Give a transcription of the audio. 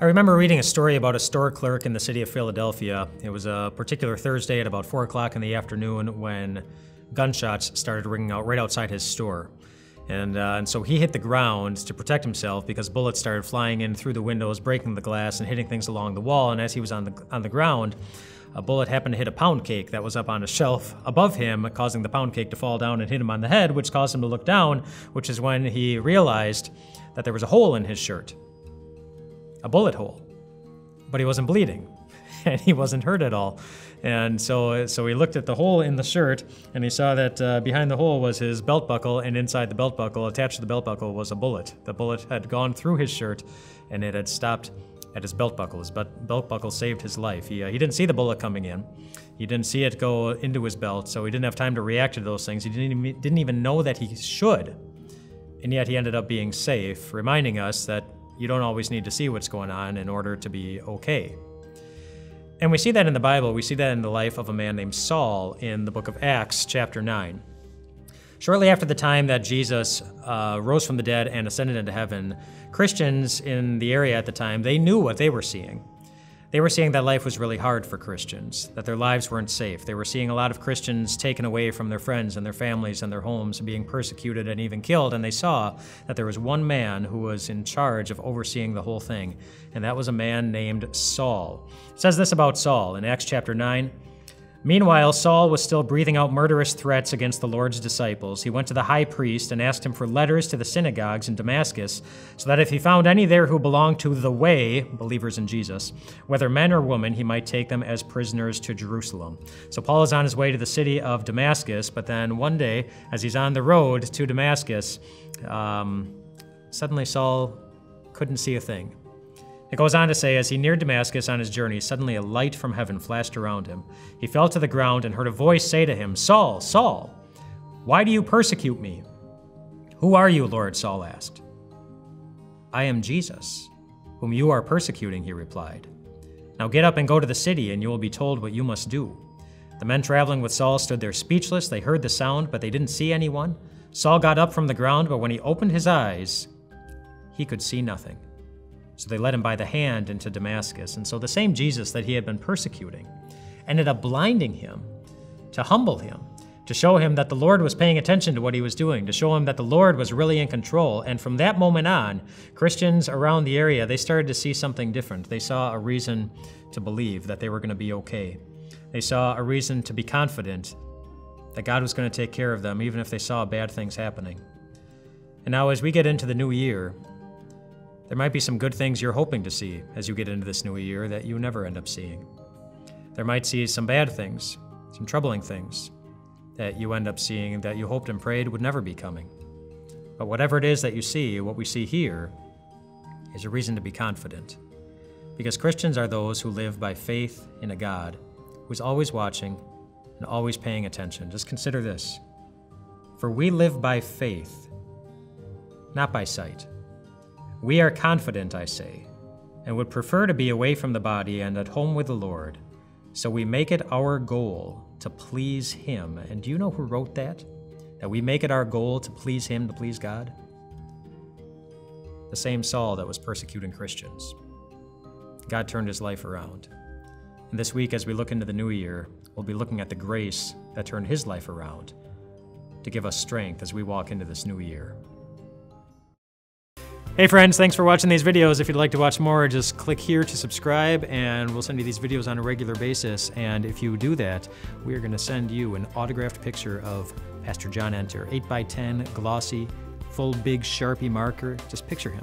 I remember reading a story about a store clerk in the city of Philadelphia. It was a particular Thursday at about 4 o'clock in the afternoon when gunshots started ringing out right outside his store. And so he hit the ground to protect himself because bullets started flying in through the windows, breaking the glass and hitting things along the wall. And as he was on the ground, a bullet happened to hit a pound cake that was up on a shelf above him, causing the pound cake to fall down and hit him on the head, which caused him to look down, which is when he realized that there was a hole in his shirt. A bullet hole. But he wasn't bleeding, and he wasn't hurt at all. And so he looked at the hole in the shirt, and he saw that behind the hole was his belt buckle, and inside the belt buckle, attached to the belt buckle, was a bullet. The bullet had gone through his shirt, and it had stopped at his belt buckle. His belt buckle saved his life. He didn't see the bullet coming in. He didn't see it go into his belt, so he didn't have time to react to those things. He didn't even know that he should. And yet he ended up being safe, reminding us that you don't always need to see what's going on in order to be okay. And we see that in the Bible. We see that in the life of a man named Saul in the book of Acts, chapter 9. Shortly after the time that Jesus rose from the dead and ascended into heaven, Christians in the area at the time, they knew what they were seeing. They were seeing that life was really hard for Christians, that their lives weren't safe. They were seeing a lot of Christians taken away from their friends and their families and their homes, being persecuted and even killed, and they saw that there was one man who was in charge of overseeing the whole thing, and that was a man named Saul. It says this about Saul in Acts chapter 9. Meanwhile, Saul was still breathing out murderous threats against the Lord's disciples. He went to the high priest and asked him for letters to the synagogues in Damascus, so that if he found any there who belonged to the way, believers in Jesus, whether men or women, he might take them as prisoners to Jerusalem. So Paul is on his way to the city of Damascus, but then one day, as he's on the road to Damascus, suddenly Saul couldn't see a thing. It goes on to say, as he neared Damascus on his journey, suddenly a light from heaven flashed around him. He fell to the ground and heard a voice say to him, "Saul, Saul, why do you persecute me?" "Who are you, Lord?" Saul asked. "I am Jesus, whom you are persecuting," he replied. "Now get up and go to the city, and you will be told what you must do." The men traveling with Saul stood there speechless. They heard the sound, but they didn't see anyone. Saul got up from the ground, but when he opened his eyes, he could see nothing. So they led him by the hand into Damascus. And so the same Jesus that he had been persecuting ended up blinding him to humble him, to show him that the Lord was paying attention to what he was doing, to show him that the Lord was really in control. And from that moment on, Christians around the area, they started to see something different. They saw a reason to believe that they were going to be okay. They saw a reason to be confident that God was going to take care of them, even if they saw bad things happening. And now as we get into the new year, there might be some good things you're hoping to see as you get into this new year that you never end up seeing. There might see some bad things, some troubling things that you end up seeing that you hoped and prayed would never be coming. But whatever it is that you see, what we see here is a reason to be confident. Because Christians are those who live by faith in a God who's always watching and always paying attention. Just consider this. For we live by faith, not by sight. We are confident, I say, and would prefer to be away from the body and at home with the Lord. So we make it our goal to please Him. And do you know who wrote that? That we make it our goal to please Him, to please God? The same Saul that was persecuting Christians. God turned his life around. And this week, as we look into the new year, we'll be looking at the grace that turned his life around to give us strength as we walk into this new year. Hey friends, thanks for watching these videos. If you'd like to watch more, just click here to subscribe and we'll send you these videos on a regular basis. And if you do that, we are gonna send you an autographed picture of Pastor John Enter, 8x10, glossy, full big Sharpie marker. Just picture him.